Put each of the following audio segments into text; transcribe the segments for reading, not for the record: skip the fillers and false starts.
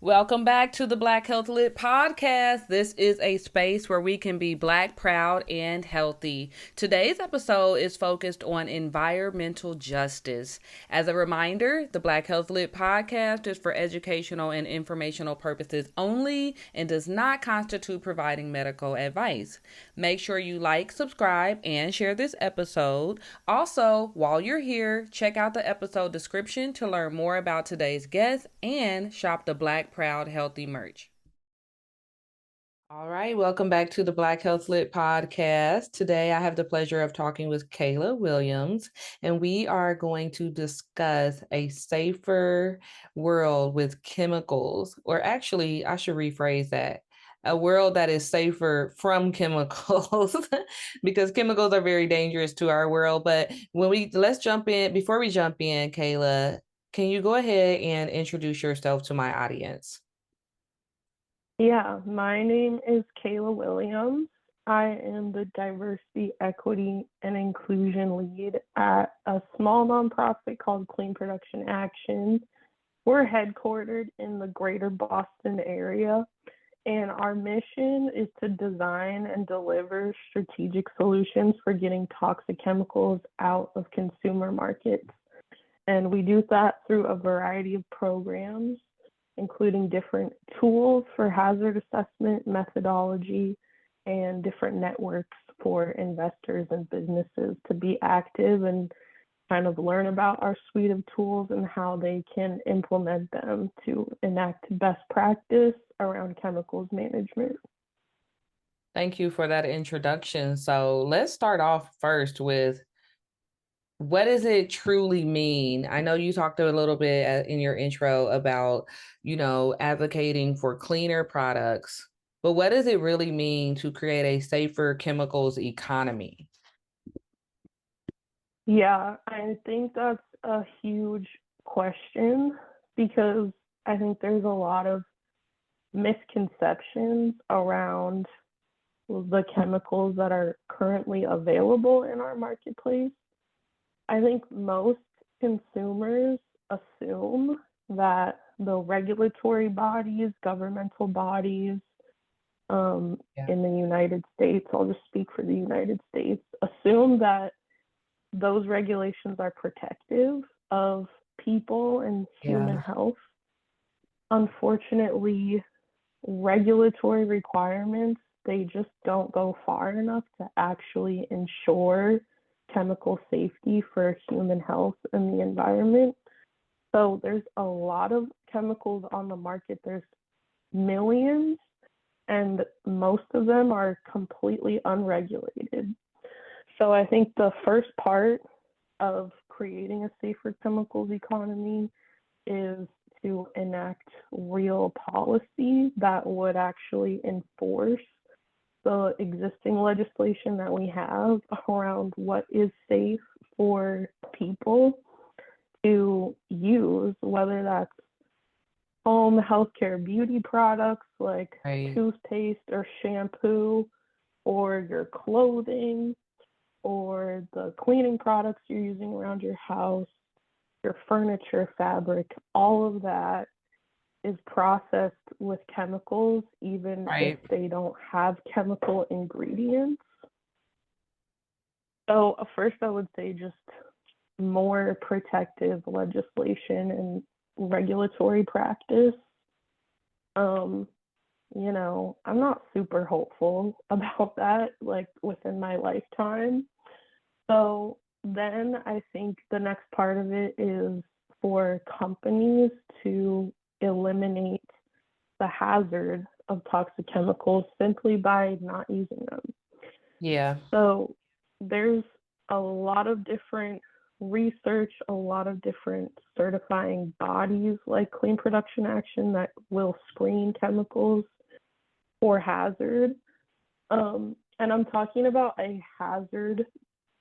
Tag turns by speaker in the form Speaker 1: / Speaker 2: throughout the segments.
Speaker 1: Welcome back to the Black Health Lit podcast. This is a space where we can be Black, proud, and healthy. Today's episode is focused on environmental justice. As a reminder, the Black Health Lit podcast is for educational and informational purposes only and does not constitute providing medical advice. Make sure you like, subscribe, and share this episode. Also, while you're here, check out the episode description to learn more about today's guest and shop the Black Proud Healthy merch. All right, welcome back to the Black Health Lit podcast. Today I have the pleasure of talking with Kayla Williams, and we are going to discuss a safer world with chemicals, or actually, I should rephrase that. A world that is safer from chemicals because chemicals are very dangerous to our world. But let's jump in. Before we jump in, Kayla, can you go ahead and introduce yourself to my audience?
Speaker 2: Yeah, my name is Kayla Williams. I am the Diversity, Equity, and Inclusion Lead at a small nonprofit called Clean Production Action. We're headquartered in the greater Boston area, and our mission is to design and deliver strategic solutions for getting toxic chemicals out of consumer markets. And we do that through a variety of programs, including different tools for hazard assessment, methodology, and different networks for investors and businesses to be active and kind of learn about our suite of tools and how they can implement them to enact best practice around chemicals management.
Speaker 1: Thank you for that introduction. So let's start off first with what does it truly mean? I know you talked a little bit in your intro about, advocating for cleaner products, but what does it really mean to create a safer chemicals economy?
Speaker 2: Yeah, I think that's a huge question because I think there's a lot of misconceptions around the chemicals that are currently available in our marketplace. I think most consumers assume that the regulatory bodies, governmental bodies in the United States, I'll just speak for the United States, assume that those regulations are protective of people and human health. Unfortunately, regulatory requirements, they just don't go far enough to actually ensure chemical safety for human health and the environment. So there's a lot of chemicals on the market. There's millions, and most of them are completely unregulated. So I think the first part of creating a safer chemicals economy is to enact real policy that would actually enforce the existing legislation that we have around what is safe for people to use, whether that's home healthcare beauty products like toothpaste or shampoo, or your clothing, or the cleaning products you're using around your house, your furniture, fabric, all of that is processed with chemicals, even if they don't have chemical ingredients. So first I would say just more protective legislation and regulatory practice. I'm not super hopeful about that, like within my lifetime. So then I think the next part of it is for companies to eliminate the hazard of toxic chemicals simply by not using them.
Speaker 1: Yeah.
Speaker 2: So there's a lot of different research, a lot of different certifying bodies like Clean Production Action that will screen chemicals for hazard. And I'm talking about a hazard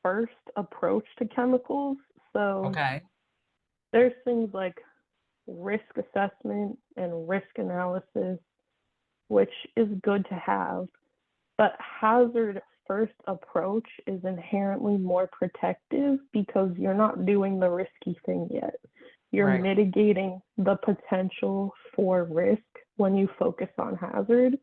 Speaker 2: first approach to chemicals. So there's things like risk assessment and risk analysis, which is good to have, but hazard first approach is inherently more protective because you're not doing the risky thing yet. You're
Speaker 1: Right.
Speaker 2: mitigating the potential for risk when you focus on hazard.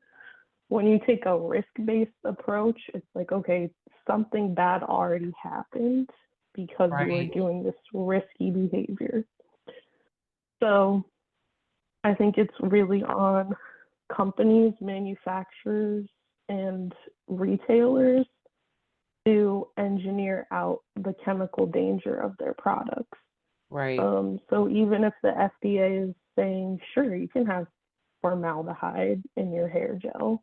Speaker 2: When you take a risk-based approach, it's like, okay, something bad already happened because you were
Speaker 1: Right.
Speaker 2: doing this risky behavior. So I think it's really on companies, manufacturers, and retailers to engineer out the chemical danger of their products.
Speaker 1: Right.
Speaker 2: So even if the FDA is saying, sure, you can have formaldehyde in your hair gel,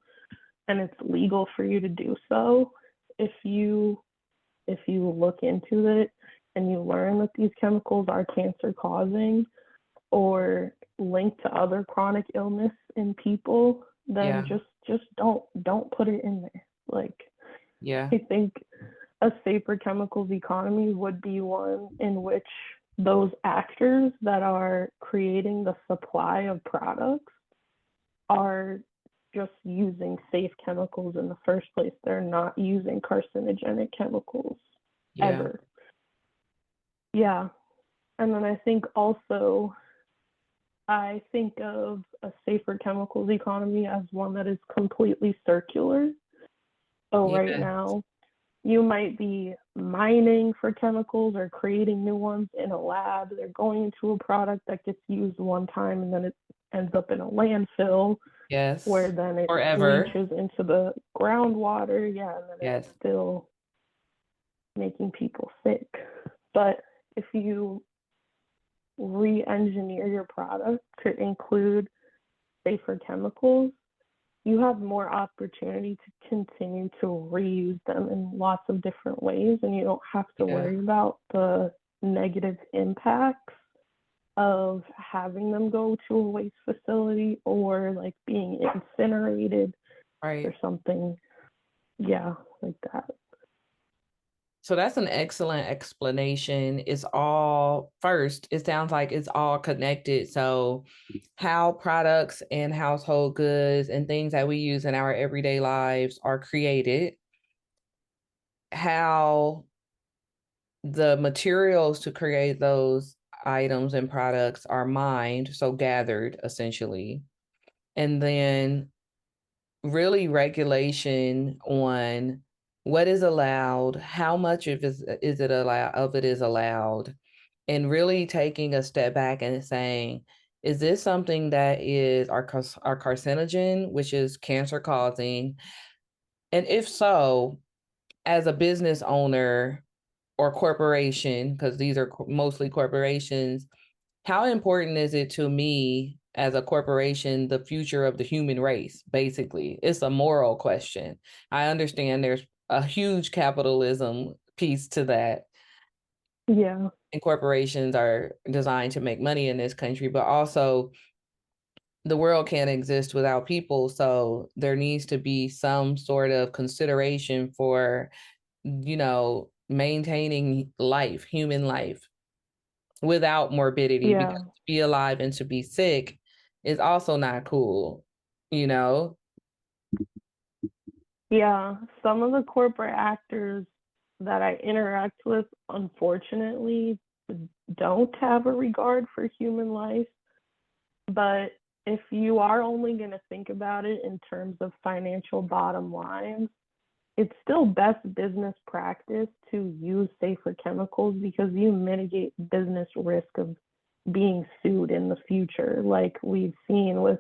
Speaker 2: and it's legal for you to do so, if you look into it and you learn that these chemicals are cancer causing or linked to other chronic illness in people, then
Speaker 1: Yeah.
Speaker 2: just don't put it in there. Like,
Speaker 1: Yeah.
Speaker 2: I think a safer chemicals economy would be one in which those actors that are creating the supply of products are just using safe chemicals in the first place. They're not using carcinogenic chemicals
Speaker 1: Yeah.
Speaker 2: ever. Yeah. And then I think also, I think of a safer chemicals economy as one that is completely circular. So right
Speaker 1: Yeah.
Speaker 2: now, you might be mining for chemicals or creating new ones in a lab. They're going into a product that gets used one time and then it ends up in a landfill where
Speaker 1: Yes.
Speaker 2: then it
Speaker 1: Forever.
Speaker 2: leaches into the groundwater. Yeah, and then it's
Speaker 1: Yes.
Speaker 2: still making people sick. But if you re-engineer your product to include safer chemicals, you have more opportunity to continue to reuse them in lots of different ways, and you don't have to
Speaker 1: Yeah.
Speaker 2: worry about the negative impacts of having them go to a waste facility or like being incinerated or
Speaker 1: Right.
Speaker 2: something. Yeah, like that.
Speaker 1: So that's an excellent explanation. It's all first, it sounds like it's all connected. So, how products and household goods and things that we use in our everyday lives are created, how the materials to create those items and products are mined, so gathered essentially, and then really regulation on what is allowed, how much is it allowed of it is allowed, and really taking a step back and saying, is this something that is our carcinogen, which is cancer causing? And if so, as a business owner or corporation, because these are mostly corporations, how important is it to me as a corporation, the future of the human race? Basically, it's a moral question. I understand there's a huge capitalism piece to that,
Speaker 2: Yeah,
Speaker 1: and corporations are designed to make money in this country, but also the world can't exist without people. So there needs to be some sort of consideration for, maintaining life, human life, without morbidity, because
Speaker 2: yeah,
Speaker 1: to be alive and to be sick is also not cool, you know?
Speaker 2: yeah. Some of the corporate actors that I interact with, unfortunately, don't have a regard for human life. But if you are only going to think about it in terms of financial bottom lines, it's still best business practice to use safer chemicals because you mitigate business risk of being sued in the future, like we've seen with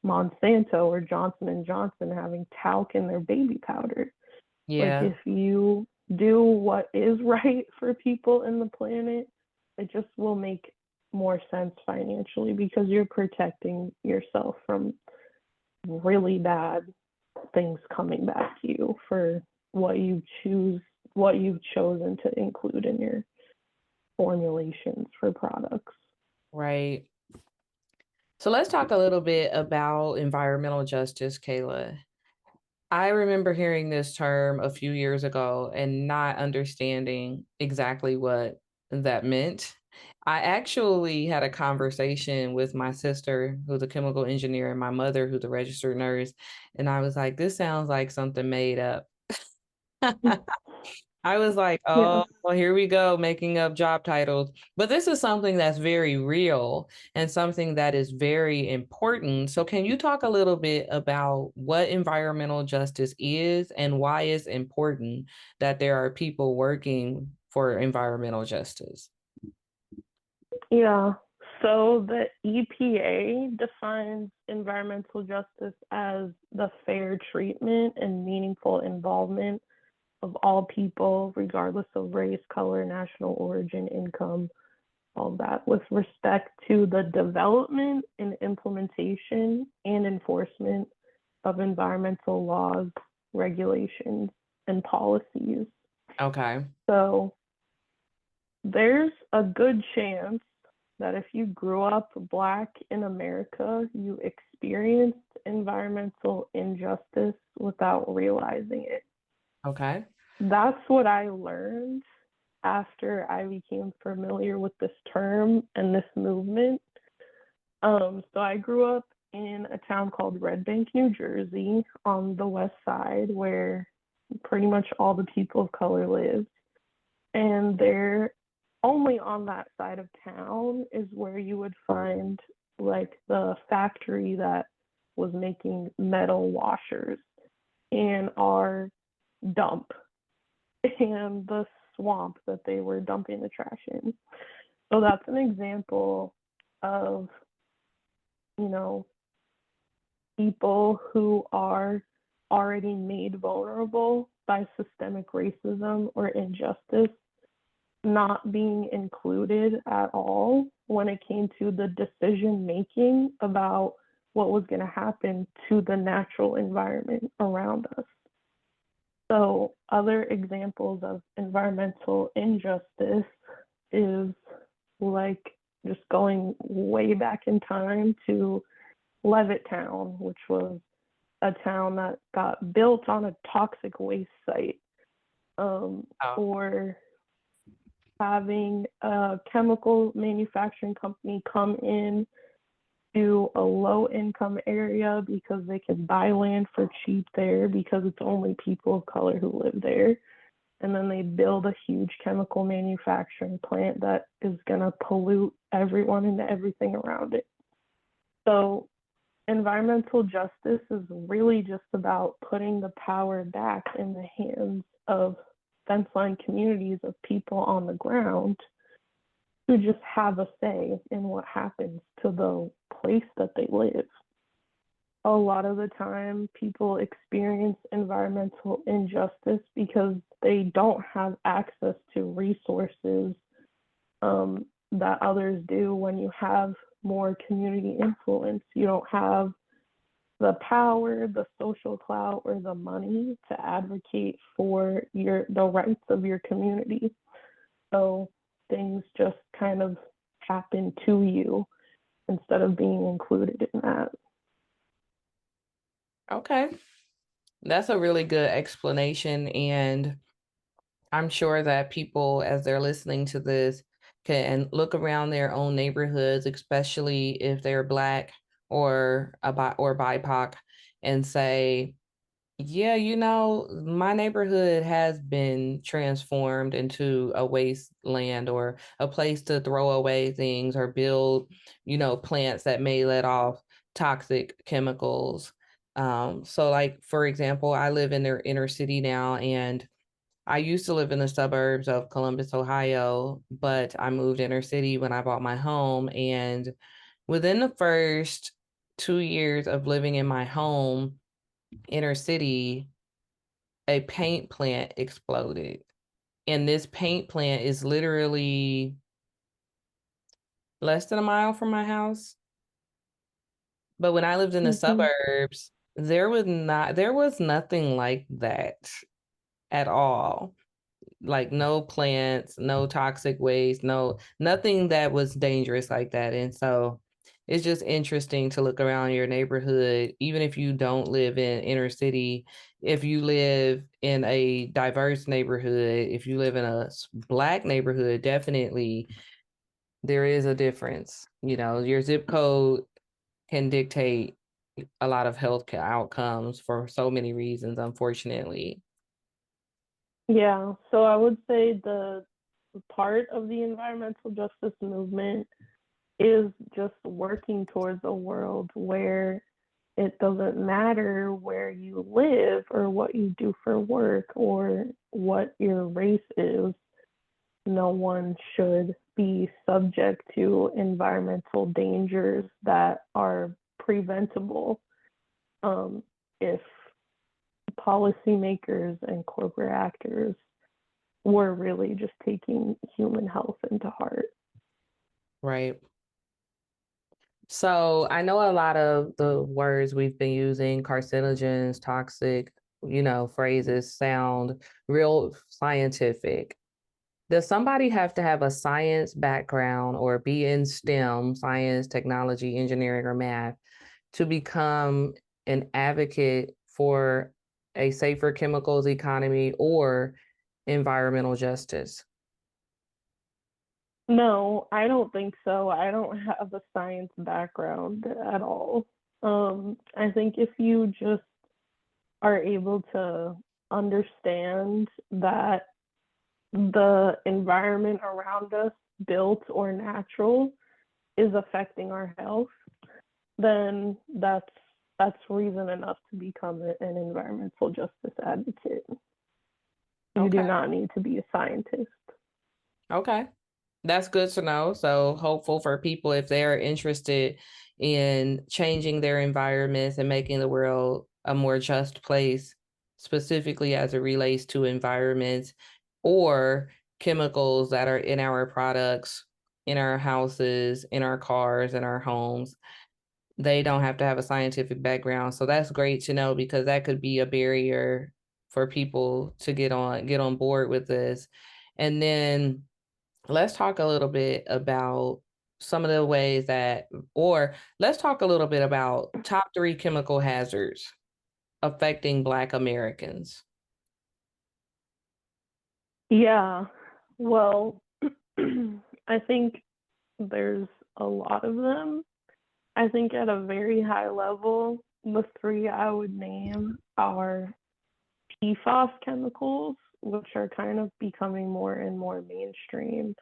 Speaker 2: Monsanto or Johnson and Johnson having talc in their baby powder. Like,
Speaker 1: Yeah,
Speaker 2: if you do what is right for people in the planet, it just will make more sense financially because you're protecting yourself from really bad things coming back to you for what you choose, what you've chosen to include in your formulations for products.
Speaker 1: right. So let's talk a little bit about environmental justice, Kayla. I remember hearing this term a few years ago and not understanding exactly what that meant. I actually had a conversation with my sister, who's a chemical engineer, and my mother, who's a registered nurse. And I was like, this sounds like something made up. I was like,
Speaker 2: Yeah.
Speaker 1: oh, well, here we go, making up job titles. But this is something that's very real and something that is very important. So, can you talk a little bit about what environmental justice is and why it's important that there are people working for environmental justice?
Speaker 2: Yeah. So the EPA defines environmental justice as the fair treatment and meaningful involvement of all people, regardless of race, color, national origin, income, all that, with respect to the development and implementation and enforcement of environmental laws, regulations, and policies.
Speaker 1: Okay.
Speaker 2: So there's a good chance that if you grew up Black in America, you experienced environmental injustice without realizing it.
Speaker 1: Okay.
Speaker 2: That's what I learned after I became familiar with this term and this movement. So I grew up in a town called Red Bank, New Jersey, on the west side, where pretty much all the people of color live. And there, only on that side of town is where you would find like the factory that was making metal washers and our dump and the swamp that they were dumping the trash in. So that's an example of, you know, people who are already made vulnerable by systemic racism or injustice not being included at all when it came to the decision making about what was going to happen to the natural environment around us. So, other examples of environmental injustice is like just going way back in time to Levittown, which was a town that got built on a toxic waste site,
Speaker 1: Oh,
Speaker 2: or having a chemical manufacturing company come in to a low income area because they can buy land for cheap there because it's only people of color who live there. And then they build a huge chemical manufacturing plant that is going to pollute everyone and everything around it. So, environmental justice is really just about putting the power back in the hands of fence line communities of people on the ground who just have a say in what happens to the place that they live. A lot of the time, people experience environmental injustice because they don't have access to resources that others do. When you have more community influence, you don't have the power, the social clout, or the money to advocate for the rights of your community. So things just kind of happen to you instead of being included in that.
Speaker 1: okay. That's a really good explanation. And I'm sure that people, as they're listening to this, can look around their own neighborhoods, especially if they're Black or BIPOC, and say, yeah, my neighborhood has been transformed into a wasteland or a place to throw away things or build, plants that may let off toxic chemicals. So like, for example, I live in their inner city now, and I used to live in the suburbs of Columbus, Ohio, but I moved inner city when I bought my home. And within the first 2 years of living in my home, inner city, a paint plant exploded. And this paint plant is literally less than a mile from my house. But when I lived in the
Speaker 2: Mm-hmm.
Speaker 1: suburbs, there was nothing like that at all. Like no plants, no toxic waste, nothing that was dangerous like that. And so it's just interesting to look around your neighborhood, even if you don't live in inner city, if you live in a diverse neighborhood, if you live in a Black neighborhood, definitely there is a difference. Your zip code can dictate a lot of health outcomes for so many reasons, unfortunately.
Speaker 2: Yeah, so I would say the part of the environmental justice movement is just working towards a world where it doesn't matter where you live or what you do for work or what your race is. No one should be subject to environmental dangers that are preventable if policymakers and corporate actors were really just taking human health into heart.
Speaker 1: Right. So I know a lot of the words we've been using, carcinogens, toxic, phrases sound real scientific. Does somebody have to have a science background or be in STEM, science, technology, engineering, or math, to become an advocate for a safer chemicals economy or environmental justice?
Speaker 2: No, I don't think so. I don't have a science background at all. I think if you just are able to understand that the environment around us, built or natural, is affecting our health, then that's reason enough to become an environmental justice advocate. You do
Speaker 1: Okay.
Speaker 2: not need to be a scientist.
Speaker 1: Okay. That's good to know. So hopeful for people if they're interested in changing their environments and making the world a more just place, specifically as it relates to environments or chemicals that are in our products, in our houses, in our cars, in our homes. They don't have to have a scientific background. So that's great to know because that could be a barrier for people to get on board with this. And then let's talk a little bit about some of the ways or let's talk a little bit about top three chemical hazards affecting Black Americans.
Speaker 2: Yeah. Well, I think there's a lot of them. I think at a very high level, the three I would name are PFAS chemicals, which are kind of becoming more and more mainstream.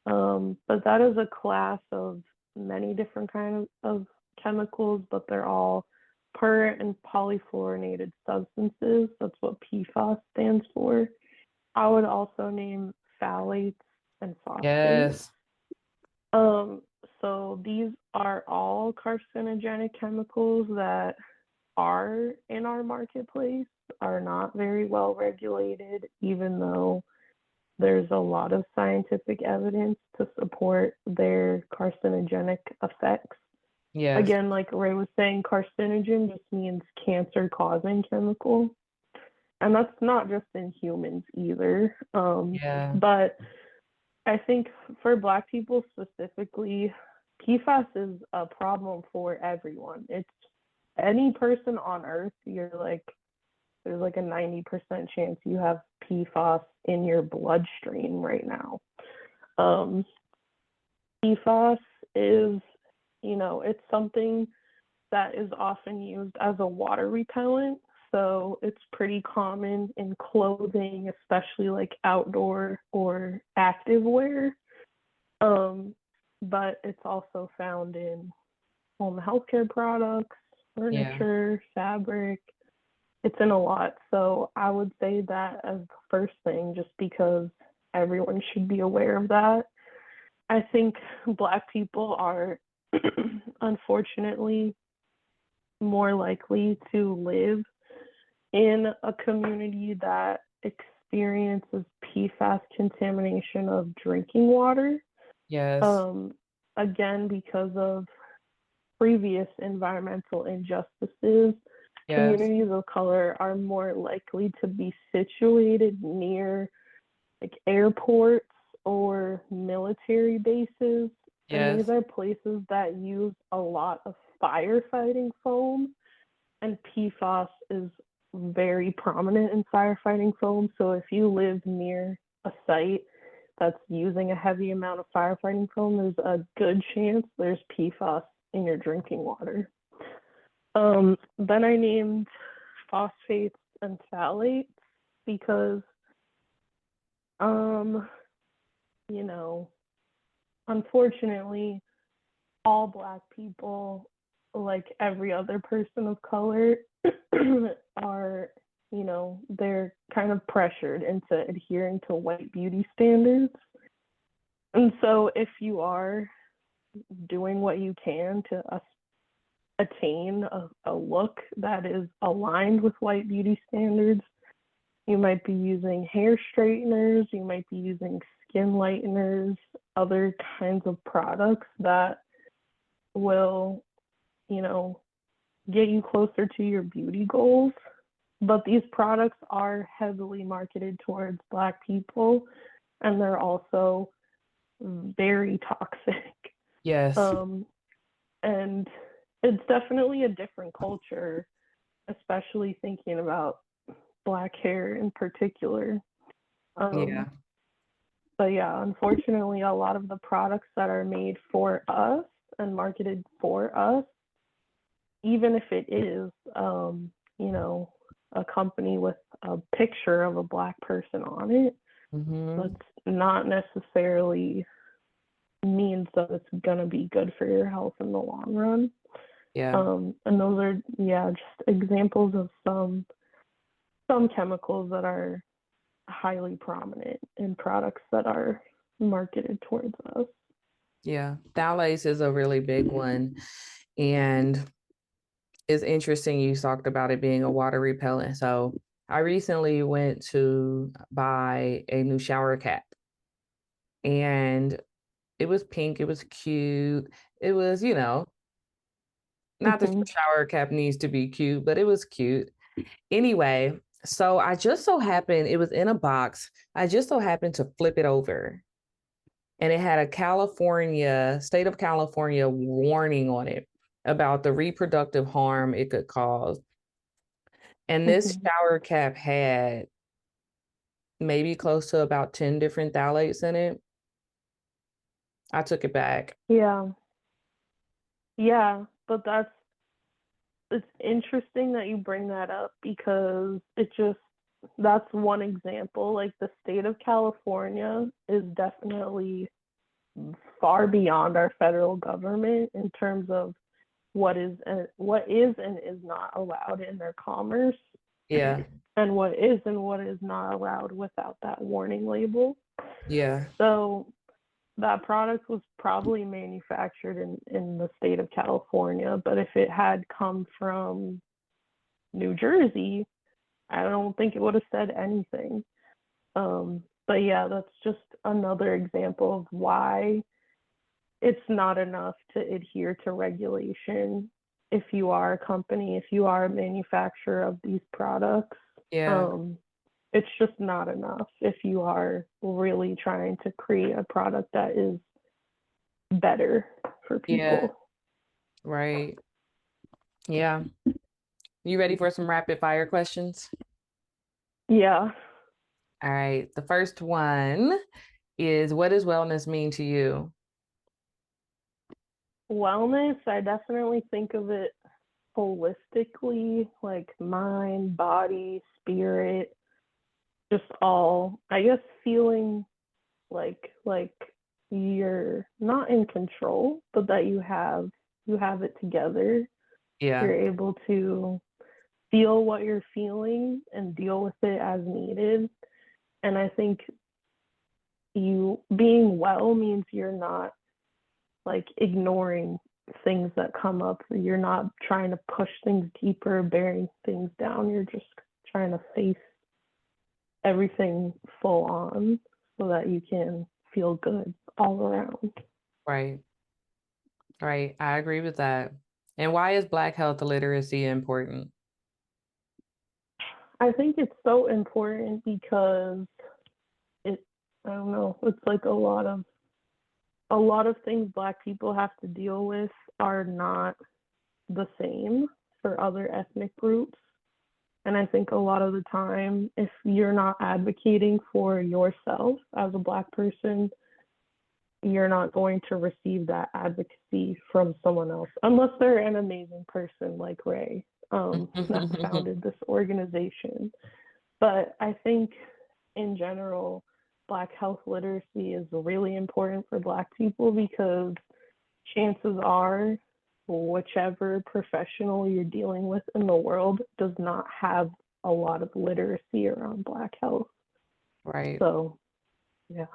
Speaker 2: But that is a class of many different kinds of chemicals, but they're all per and polyfluorinated substances. That's what PFAS stands for. I would also name phthalates and phosphates.
Speaker 1: Yes.
Speaker 2: Um, so these are all carcinogenic chemicals that are in our marketplace, are not very well regulated, even though there's a lot of scientific evidence to support their carcinogenic effects.
Speaker 1: Yes.
Speaker 2: Again, like Ray was saying, carcinogen just means cancer causing chemical. And that's not just in humans either.
Speaker 1: Yeah.
Speaker 2: But I think for Black people specifically, PFAS is a problem for everyone. It's any person on Earth, there's like a 90% chance you have PFAS in your bloodstream right now. Um, PFAS is, it's something that is often used as a water repellent. So it's pretty common in clothing, especially like outdoor or active wear. But it's also found in home healthcare products,
Speaker 1: Yeah.
Speaker 2: furniture, fabric. It's in a lot. So I would say that as the first thing, just because everyone should be aware of that. I think Black people are unfortunately more likely to live in a community that experiences PFAS contamination of drinking water.
Speaker 1: Yes.
Speaker 2: Um, Again, because of previous environmental injustices,
Speaker 1: Yes.
Speaker 2: communities of color are more likely to be situated near like airports or military bases. And these
Speaker 1: Yes.
Speaker 2: are places that use a lot of firefighting foam, and PFAS is very prominent in firefighting foam. So if you live near a site that's using a heavy amount of firefighting foam, there's a good chance there's PFAS in your drinking water. Then I named phosphates and phthalates because Um, you know, unfortunately, all Black people, like every other person of color, are, they're kind of pressured into adhering to white beauty standards. And so if you are doing what you can to attain a look that is aligned with white beauty standards, you might be using hair straighteners, you might be using skin lighteners, other kinds of products that will, you know, get you closer to your beauty goals. But these products are heavily marketed towards Black people, and they're also very toxic.
Speaker 1: Yes.
Speaker 2: And it's definitely a different culture, especially thinking about Black hair in particular.
Speaker 1: Yeah.
Speaker 2: But yeah, unfortunately, a lot of the products that are made for us and marketed for us, even if it is, a company with a picture of a Black person on it, that's not necessarily means that it's going to be good for your health in the long run.
Speaker 1: Yeah.
Speaker 2: And those are, just examples of some chemicals that are highly prominent in products that are marketed towards us.
Speaker 1: Yeah. Phthalates is a really big one. And it's interesting you talked about it being a water repellent. So I recently went to buy a new shower cap, and it was pink. It was cute. It was, not that
Speaker 2: Mm-hmm.
Speaker 1: your shower cap needs to be cute, but it was cute. Anyway, so I just so happened, it was in a box. I just so happened to flip it over, and it had a state of California warning on it about the reproductive harm it could cause. And this
Speaker 2: Mm-hmm.
Speaker 1: shower cap had maybe close to about 10 different phthalates in it. I took it back.
Speaker 2: Yeah. Yeah. But it's interesting that you bring that up because that's one example. Like the state of California is definitely far beyond our federal government in terms of what is and is not allowed in their commerce,
Speaker 1: Yeah.
Speaker 2: and what is not allowed without that warning label.
Speaker 1: Yeah.
Speaker 2: So that product was probably manufactured in the state of California, but if it had come from New Jersey, I don't think it would have said anything. But yeah, that's just another example of why it's not enough to adhere to regulation if you are a company, if you are a manufacturer of these products.
Speaker 1: Yeah.
Speaker 2: Um, it's just not enough if you are really trying to create a product that is better for
Speaker 1: Yeah.
Speaker 2: people.
Speaker 1: Right. Yeah. You ready for some rapid fire questions?
Speaker 2: Yeah.
Speaker 1: All right. The first one is, what does wellness mean to you?
Speaker 2: Wellness, I definitely think of it holistically, like mind, body, spirit, just all, I guess, feeling like you're not in control, but that you have it together.
Speaker 1: Yeah.
Speaker 2: You're able to feel what you're feeling and deal with it as needed. And I think you being well means you're not like ignoring things that come up. You're not trying to push things deeper, bearing things down. You're just trying to face everything full on so that you can feel good all around.
Speaker 1: Right. Right. I agree with that. And why is Black health literacy important?
Speaker 2: I think it's so important because it I don't know, it's like a lot of things Black people have to deal with are not the same for other ethnic groups. And I think a lot of the time, if you're not advocating for yourself as a Black person, you're not going to receive that advocacy from someone else, unless they're an amazing person like Ray, that founded this organization. But I think in general, Black health literacy is really important for Black people because chances are whichever professional you're dealing with in the world does not have a lot of literacy around Black health.
Speaker 1: Right.
Speaker 2: So, yeah.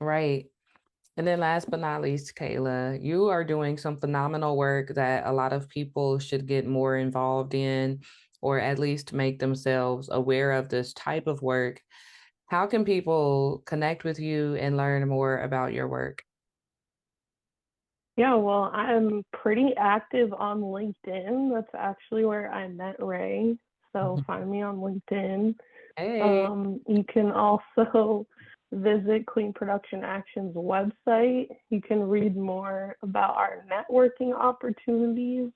Speaker 1: Right. And then last but not least, Kayla, you are doing some phenomenal work that a lot of people should get more involved in, or at least make themselves aware of this type of work. How can people connect with you and learn more about your work?
Speaker 2: Yeah, well, I'm pretty active on LinkedIn. That's actually where I met Ray. So find me on LinkedIn.
Speaker 1: Hey.
Speaker 2: You can also visit Clean Production Action's website. You can read more about our networking opportunities.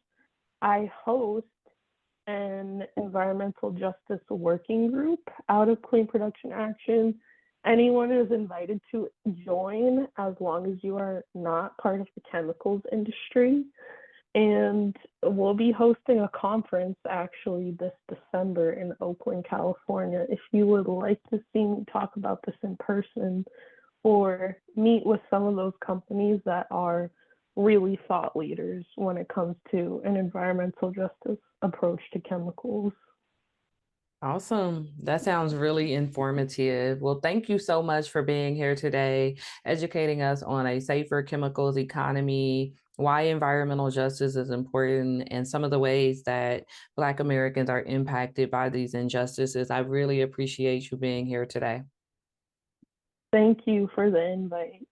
Speaker 2: I host an environmental justice working group out of Clean Production Action. Anyone is invited to join as long as you are not part of the chemicals industry. And we'll be hosting a conference actually this December in Oakland, California. If you would like to see me talk about this in person or meet with some of those companies that are really thought leaders when it comes to an environmental justice approach to chemicals.
Speaker 1: Awesome. That sounds really informative. Well, thank you so much for being here today, educating us on a safer chemicals economy, why environmental justice is important, and some of the ways that Black Americans are impacted by these injustices. I really appreciate you being here today.
Speaker 2: Thank you for the invite.